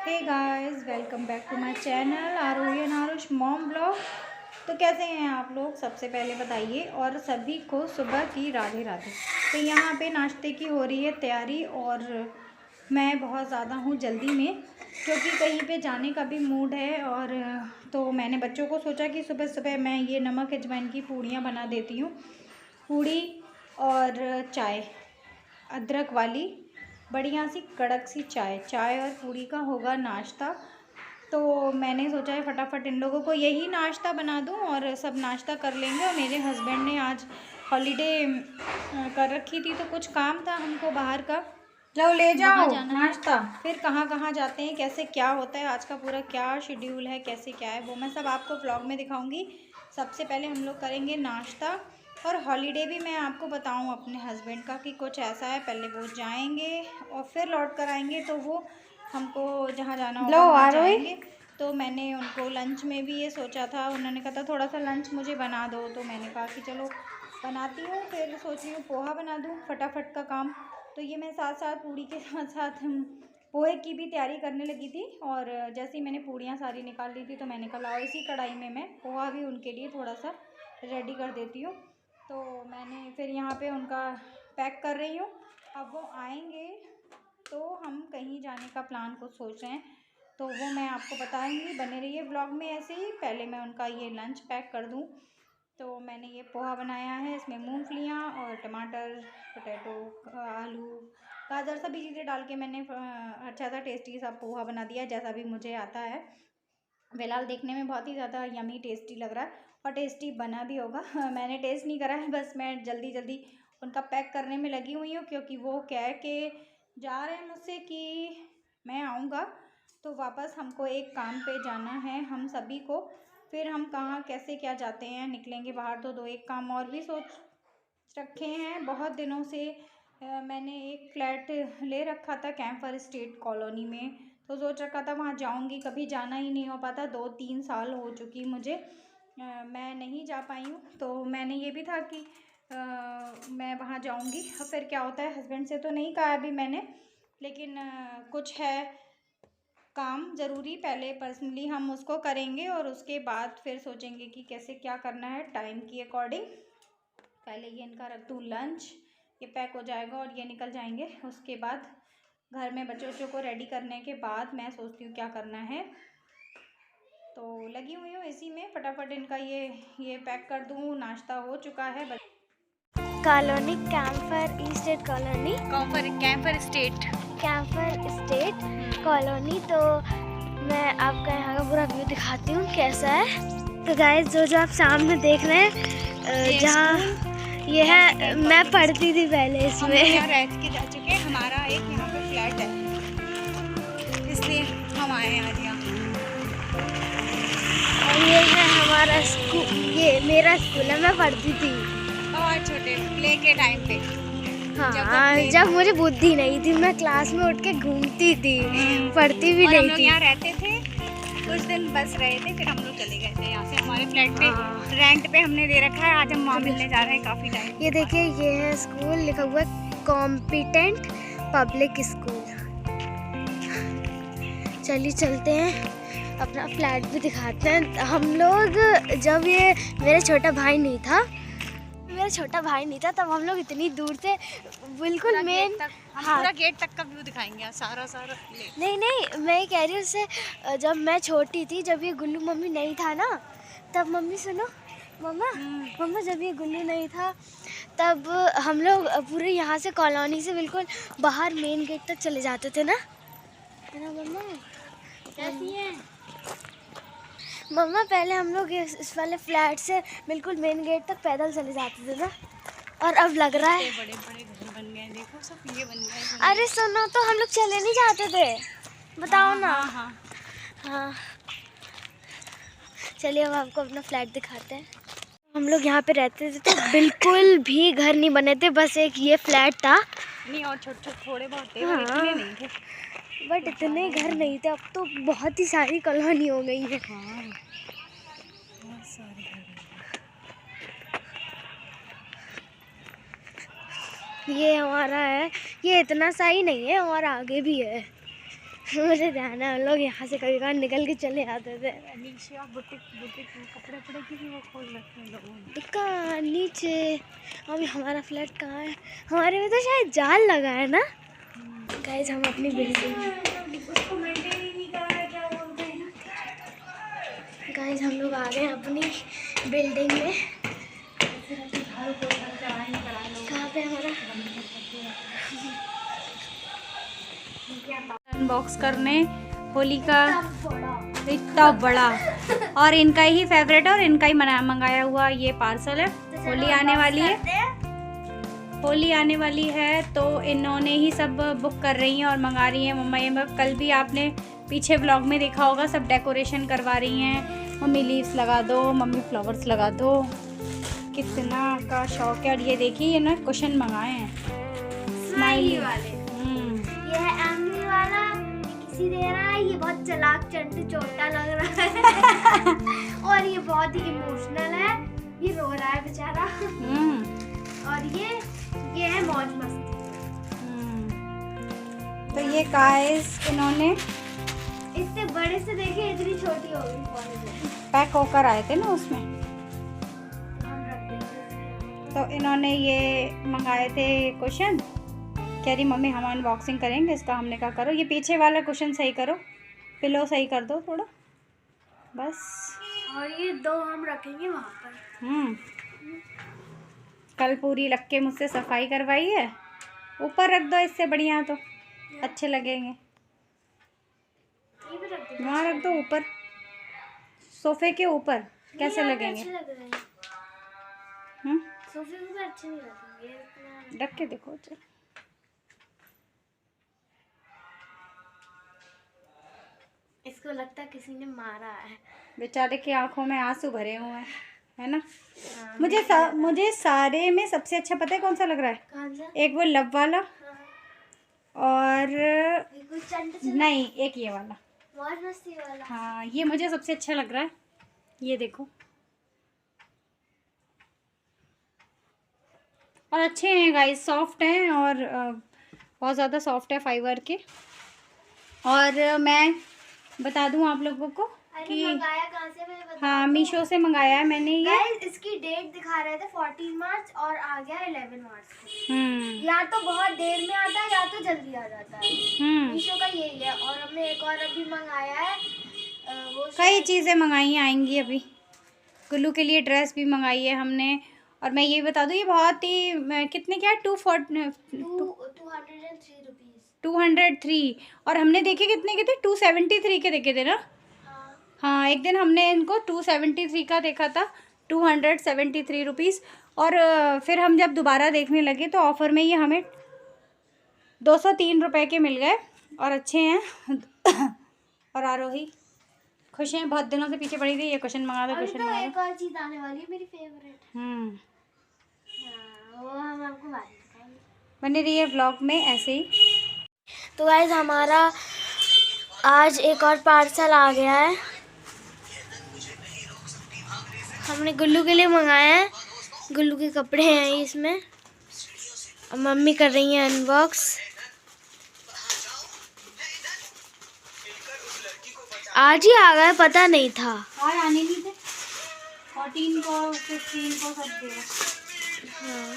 Hey guys, welcome back to my channel Aarohi and Aarush mom blog. तो कैसे हैं आप लोग? सबसे पहले बताइए और सभी को सुबह की राधे राधे। तो यहाँ पे नाश्ते की हो रही है तैयारी और मैं बहुत ज़्यादा हूँ जल्दी में क्योंकि कहीं पे जाने का भी मूड है। और तो मैंने बच्चों को सोचा कि सुबह सुबह मैं ये नमक अजवाइन की पूड़ियाँ बना देती हूँ। पूड़ी और चाय, अदरक वाली बढ़िया सी कड़क सी चाय और पूड़ी का होगा नाश्ता। तो मैंने सोचा है फटाफट इन लोगों को यही नाश्ता बना दूं और सब नाश्ता कर लेंगे। और मेरे हस्बैंड ने आज हॉलीडे कर रखी थी तो कुछ काम था हमको बाहर का, लो ले जाओ नाश्ता। फिर कहाँ कहाँ जाते हैं, कैसे क्या होता है, आज का पूरा क्या शेड्यूल है, कैसे क्या है, वो मैं सब आपको व्लॉग में दिखाऊंगी। सबसे पहले हम लोग करेंगे नाश्ता और हॉलीडे भी मैं आपको बताऊं अपने हस्बैंड का कि कुछ ऐसा है। पहले वो जाएंगे और फिर लौट कर आएंगे तो वो हमको जहाँ जाना होगा वहाँ जाएंगे। तो मैंने उनको लंच में भी ये सोचा था, उन्होंने कहा था थोड़ा सा लंच मुझे बना दो, तो मैंने कहा कि चलो बनाती हूँ। फिर सोच रही हूँ पोहा बना दूँ, फटाफट का काम। तो ये मैं साथ साथ पूड़ी के साथ साथ पोहे की भी तैयारी करने लगी थी। और जैसे ही मैंने पूड़ियाँ सारी निकाल ली थी तो मैंने कहा लाओ इसी कढ़ाई में मैं पोहा भी उनके लिए थोड़ा सा रेडी कर देती हूँ। तो मैंने फिर यहाँ पे उनका पैक कर रही हूँ। अब वो आएंगे तो हम कहीं जाने का प्लान कुछ सोच रहे हैं, तो वो मैं आपको बताऊंगी। बने रहिए व्लॉग में ऐसे ही। पहले मैं उनका ये लंच पैक कर दूँ। तो मैंने ये पोहा बनाया है, इसमें मूंगफलियाँ और टमाटर, पोटैटो, आलू, गाजर सभी चीज़ें डाल के मैंने अच्छा सा टेस्टी सा पोहा बना दिया जैसा भी मुझे आता है। फ़िलहाल देखने में बहुत ही ज़्यादा यमी टेस्टी लग रहा है और टेस्टी बना भी होगा। मैंने टेस्ट नहीं करा है, बस मैं जल्दी जल्दी उनका पैक करने में लगी हुई हूँ क्योंकि वो कह के जा रहे हैं मुझसे कि मैं आऊँगा तो वापस हमको एक काम पे जाना है हम सभी को। फिर हम कहाँ कैसे क्या जाते हैं, निकलेंगे बाहर तो दो एक काम और भी सोच रखे हैं बहुत दिनों से। मैंने एक फ्लैट ले रखा था कैंपर स्टेट कॉलोनी में, तो सोच रखा था वहाँ जाऊँगी, कभी जाना ही नहीं हो पाता। 2-3 साल हो चुकी मुझे, मैं नहीं जा पाई हूँ। तो मैंने ये भी था कि मैं वहाँ जाऊँगी। फिर क्या होता है, हस्बैंड से तो नहीं कहा अभी मैंने, लेकिन कुछ है काम ज़रूरी, पहले पर्सनली हम उसको करेंगे और उसके बाद फिर सोचेंगे कि कैसे क्या करना है टाइम की अकॉर्डिंग। पहले ये इनका रख दूँ लंच, ये पैक हो जाएगा और ये निकल जाएंगे। उसके बाद घर में बच्चों को रेडी करने के बाद मैं सोचती हूँ क्या करना है। तो लगी हुई हूँ इसी में, फटाफट इनका ये पैक कर दूँ। नाश्ता हो चुका है। Colony camper state colony, camper state colony. तो मैं आपका यहाँ का पूरा व्यू दिखाती हूँ कैसा है। तो गाइस जो आप सामने देख रहे हैं, जहाँ ये है, मैं पढ़ती थी पहले इसमें। यहाँ रह के जा चुके हैं, हमारा एक यहाँ पे फ्लैट है इसलिए हम आए हैं आज यहाँ। और ये है हमारा स्कूल, ये मेरा स्कूल है, मैं पढ़ती थी बहुत छोटे प्ले के टाइम पे। हाँ, जब मुझे बुद्धि नहीं थी, मैं क्लास में उठ के घूमती थी, पढ़ती भी नहीं थी। यहाँ रहते थे कुछ दिन, बस रहे थे, फिर हम लोग चले गए थे यहाँ से। हमारे फ्लैट पे रेंट पे हमने दे रखा है। आज हम वहाँ मिलने जा रहे हैं काफ़ी टाइम। ये देखिए, ये है स्कूल, लिखा हुआ है कॉम्पिटेंट पब्लिक स्कूल। चलिए चलते हैं, अपना फ्लैट भी दिखाते हैं। हम लोग जब ये मेरा छोटा भाई नहीं था तब हम लोग इतनी दूर से बिल्कुल मेन, पूरा गेट तक का व्यू दिखाएंगे सारा नहीं मैं ये कह रही हूँ उससे, जब मैं छोटी थी, जब ये गुल्लू मम्मी नहीं था ना, तब मम्मी सुनो मम्मा जब ये गुल्लू नहीं था तब हम लोग पूरे यहाँ से कॉलोनी से बिल्कुल बाहर मेन गेट तक चले जाते थे ना, है ना मम्मा? कैसी हैं मम्मा? पहले हम लोग इस वाले फ्लैट से बिल्कुल मेन गेट तक पैदल चले जाते थे ना, और अब लग रहा है बड़े बड़े घर बन गए, देखो सब ये बन गए। अरे सुनो, तो हम लोग चले नहीं जाते थे, बताओ ना। हाँ चलिए अब आपको अपना फ्लैट दिखाते हैं। हम लोग यहाँ पे रहते थे तो बिल्कुल भी घर नहीं बने थे, बस एक ये फ्लैट था नहीं, और छोटे थोड़े बहुत थे, इतने नहीं थे, बट इतने घर नहीं थे। अब तो बहुत ही सारी कॉलोनी हो गई है। बहुत सारे घर। ये हमारा है, ये इतना सा ही नहीं है, और आगे भी है। मुझे ध्यान है, हम लोग यहाँ से कभी कभार निकल के चले आते थे। नीचे बुटीक बुटीक कपड़े वपड़े की भी वो खोल रखे हैं लोगों ने। कहाँ नीचे? अभी हमारा फ्लैट कहाँ है? हमारे में तो शायद जाल लगा है ना। गाइस हम अपनी बिल्डिंग, गाइस हम लोग आ गए अपनी बिल्डिंग में। कहाँ पे हमारा अनबॉक्स करने होली का इतना बड़ा और इनका ही फेवरेट है और इनका ही मंगाया हुआ ये पार्सल है। होली आने वाली है, होली आने वाली है तो इन्होंने ही सब बुक कर रही हैं और मंगा रही हैं। मम्मा ये कल भी आपने पीछे व्लॉग में देखा होगा, सब डेकोरेशन करवा रही हैं। मम्मी लीव्स लगा दो, मम्मी फ्लावर्स लगा दो, कितना का शौक है। और ये देखिए ये ना कुशन मंगाए हैं स्माइली वाले। ये है एमी वाला, किसी दे रहा है, ये बहुत चालाक चंटू छोटा लग रहा है और ये बहुत ही इमोशनल है, ये रो रहा है बेचारा। और ये है मौज मस्ती। तो ये गाइस इन्होंने इतने बड़े से देखे इतनी छोटी हो गई, पैक होकर आए थे ना उसमें। तो इन्होंने ये मंगाए थे कुशन। कह रही मम्मी हम अनबॉक्सिंग करेंगे इसका। हमने कहा करो, ये पीछे वाला कुशन सही करो, पिलो सही कर दो थोड़ा बस। और ये दो हम रखेंगे वहाँ पर। कल पूरी लग के मुझसे सफाई करवाई है। ऊपर रख दो, इससे बढ़िया तो अच्छे लगेंगे। वहाँ रख दो ऊपर, सोफे के ऊपर कैसे लगेंगे? सोफे के ऊपर अच्छे नहीं लगेंगे। रख के देखो। चल इसको लगता है किसी ने मारा है। बेचारे की आंखों में आंसू भरे हुए हैं, है ना। मुझे सारे में सबसे अच्छा पता है कौन सा लग रहा है? कौन सा? एक वो लव वाला और नहीं एक ये वाला मौज मस्ती वाला। हाँ ये मुझे सबसे अच्छा लग रहा है। ये देखो और अच्छे हैं गाइस, सॉफ्ट हैं और बहुत ज़्यादा सॉफ्ट है फाइबर के। और मैं बता दूं आप लोगों को कि मंगाया कहाँ से, मैं बता हाँ मीशो से मंगाया है मैंने ये। इसकी डेट दिखा रहे थे 14 मार्च और आ गया 11 मार्च को। या तो बहुत देर में आता है या तो जल्दी आ जाता है। मीशो का यही है। और हमने एक और अभी मंगाया है, वो कई चीज़ें मंगाई आएंगी अभी। गुल्लू के लिए ड्रेस भी मंगाई है हमने। और मैं ये बता दूँ ये बहुत ही कितने क्या 203 और हमने देखे कितने के थे 273 के देखे थे ना। हाँ एक दिन हमने इनको 273 का देखा था, 273 रुपीज़। और फिर हम जब दोबारा देखने लगे तो ऑफ़र में ये हमें 203 रुपये के मिल गए और अच्छे हैं। और आरोही खुश हैं, बहुत दिनों से पीछे पड़ी थी ये क्वेश्चन मंगा दो क्वेश्चन मंगा दो। एक और चीज़ आने वाली है मेरी फेवरेट। वो हम आपको बाद में बताएंगे। बने रहिए व्लॉग में ऐसे ही। तो गाइस हमारा आज एक और पार्सल आ गया है, हमने गुल्लू के लिए मंगाया है। गुल्लू के कपड़े हैं इसमें, और मम्मी कर रही है अनबॉक्स। आज ही आ गया, पता नहीं था। और आने नहीं थे 14 को 15 को सब दे। हाँ।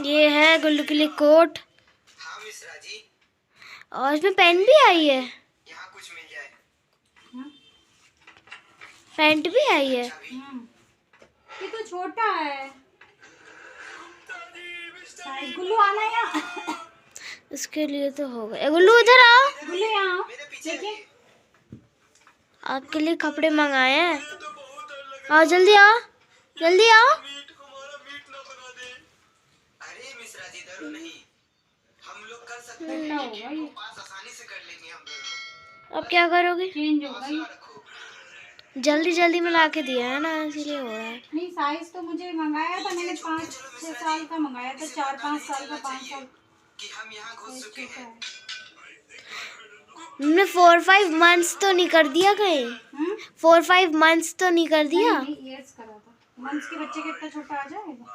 ये है गुल्लू के लिए कोट, और इसमें पेन भी आई है, पैंट भी आई है। ये तो छोटा है गुल्लू, आना यहाँ। इसके लिए तो होगा। गुल्लू इधर आओ, गुल्लू यहाँ आओ, देखिए आपके लिए कपड़े मंगाए हैं। आओ जल्दी आओ, जल्दी आओ। अब क्या करोगे? चेंज होगा ये। जल्दी जल्दी में ला के दिया है ना, इसीलिए हो रहा है। नहीं साइज तो मुझे मंगाया था मैंने 5-6 साल का मंगाया था, 4-5 साल का, 5 साल। हमने 4-5 मंथ्स तो नहीं कर दिया कहीं? 4-5 मंथ्स तो नहीं कर दिया? नहीं, ईयर्स करा था। मंथ्स के बच्चे कितना छोटा आ जाएगा?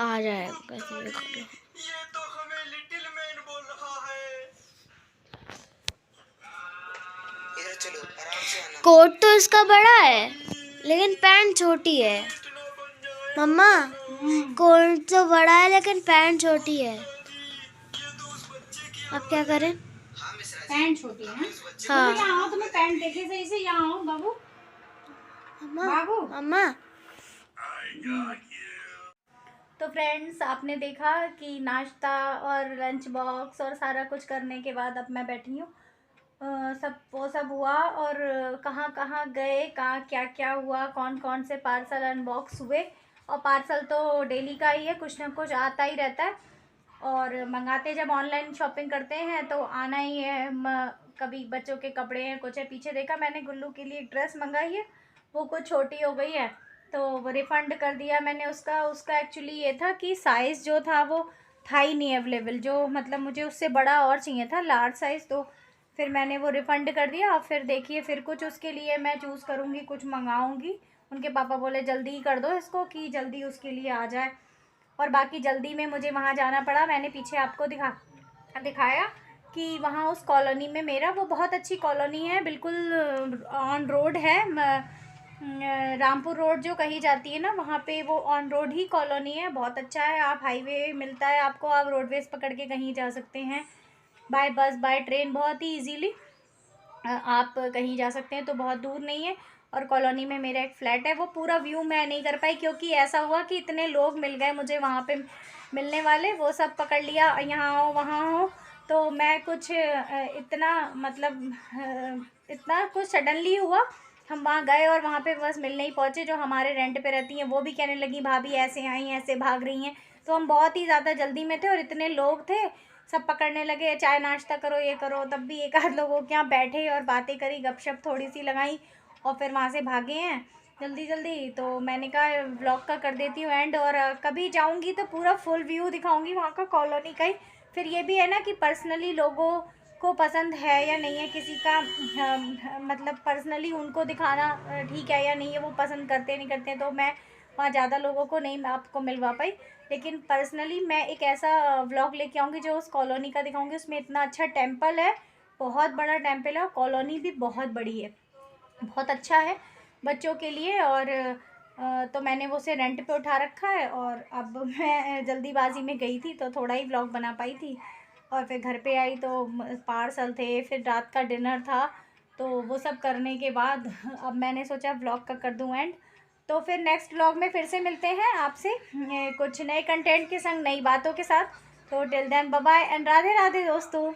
आ जाएगा। ये तो हमें लिटिल मैन बोल रहा है। इधर चलो, आराम से आना। कोट तो इसका बड़ा है लेकिन पैंट छोटी है। मम्मा, कोट तो बड़ा है लेकिन पैंट छोटी है। अब क्या करें? पैंट छोटी है। हाँ। यहाँ आओ, तुम्हें पैंट देखे सही से। यहाँ आओ बाबू। बाबू। मम्मा। तो फ्रेंड्स, आपने देखा कि नाश्ता और लंच बॉक्स और सारा कुछ करने के बाद अब मैं बैठी हूँ। वो सब हुआ और कहाँ कहाँ गए, कहाँ क्या क्या हुआ, कौन कौन से पार्सल अनबॉक्स हुए। और पार्सल तो डेली का ही है, कुछ ना कुछ आता ही रहता है। और मंगाते जब ऑनलाइन शॉपिंग करते हैं तो आना ही है। कभी बच्चों के कपड़े हैं, कुछ है। पीछे देखा मैंने गुल्लू के लिए ड्रेस मंगाई है, वो कुछ छोटी हो गई है तो वो रिफ़ंड कर दिया मैंने उसका एक्चुअली ये था कि साइज़ जो था वो था ही नहीं अवेलेबल, जो मतलब मुझे उससे बड़ा और चाहिए था, लार्ज साइज़। तो फिर मैंने वो रिफ़ंड कर दिया। और फिर देखिए, फिर कुछ उसके लिए मैं चूज़ करूँगी, कुछ मंगाऊँगी। उनके पापा बोले जल्दी ही कर दो इसको कि जल्दी उसके लिए आ जाए। और बाकी जल्दी में मुझे वहाँ जाना पड़ा। मैंने पीछे आपको दिखाया कि वहाँ उस कॉलोनी में मेरा, वो बहुत अच्छी कॉलोनी है, बिल्कुल ऑन रोड है। रामपुर रोड जो कही जाती है ना, वहाँ पे वो ऑन रोड ही कॉलोनी है। बहुत अच्छा है, आप हाईवे मिलता है आपको, आप रोडवेज़ पकड़ के कहीं जा सकते हैं, बाय बस बाय ट्रेन बहुत ही इजीली आप कहीं जा सकते हैं। तो बहुत दूर नहीं है। और कॉलोनी में मेरा एक फ़्लैट है। वो पूरा व्यू मैं नहीं कर पाई क्योंकि ऐसा हुआ कि इतने लोग मिल गए मुझे वहाँ पे मिलने वाले, वो सब पकड़ लिया, यहाँ आओ वहाँ आओ। तो मैं कुछ इतना मतलब इतना कुछ सडनली हुआ। हम वहाँ गए और वहाँ पे बस मिलने ही पहुँचे। जो हमारे रेंट पे रहती हैं वो भी कहने लगी भाभी ऐसे आई, ऐसे भाग रही हैं। तो हम बहुत ही ज़्यादा जल्दी में थे और इतने लोग थे, सब पकड़ने लगे, चाय नाश्ता करो, ये करो। तब भी एक आध लोगों के यहाँ बैठे और बातें करी, गपशप थोड़ी सी लगाई और फिर वहाँ से भागे हैं जल्दी जल्दी। तो मैंने कहा व्लॉग का कर देती हूँ एंड, और कभी जाऊँगी तो पूरा फुल व्यू दिखाऊँगी वहाँ का कॉलोनी का ही। फिर ये भी है ना कि पर्सनली लोगों को पसंद है या नहीं है किसी का, मतलब पर्सनली उनको दिखाना ठीक है या नहीं है, वो पसंद करते नहीं करते हैं। तो मैं वहाँ ज़्यादा लोगों को नहीं आपको मिलवा पाई, लेकिन पर्सनली मैं एक ऐसा व्लॉग लेके आऊँगी जो उस कॉलोनी का दिखाऊँगी। उसमें इतना अच्छा टेम्पल है, बहुत बड़ा टेम्पल है, और कॉलोनी भी बहुत बड़ी है, बहुत अच्छा है बच्चों के लिए। और तो मैंने वो उसे रेंट पे उठा रखा है। और अब मैं जल्दीबाजी में गई थी तो थोड़ा ही व्लॉग बना पाई थी। और फिर घर पे आई तो पार्सल थे, फिर रात का डिनर था। तो वो सब करने के बाद अब मैंने सोचा व्लॉग का कर दूँ एंड। तो फिर नेक्स्ट व्लॉग में फिर से मिलते हैं आपसे कुछ नए कंटेंट के संग, नई बातों के साथ। तो till then bye bye and Radhe Radhe दोस्तों।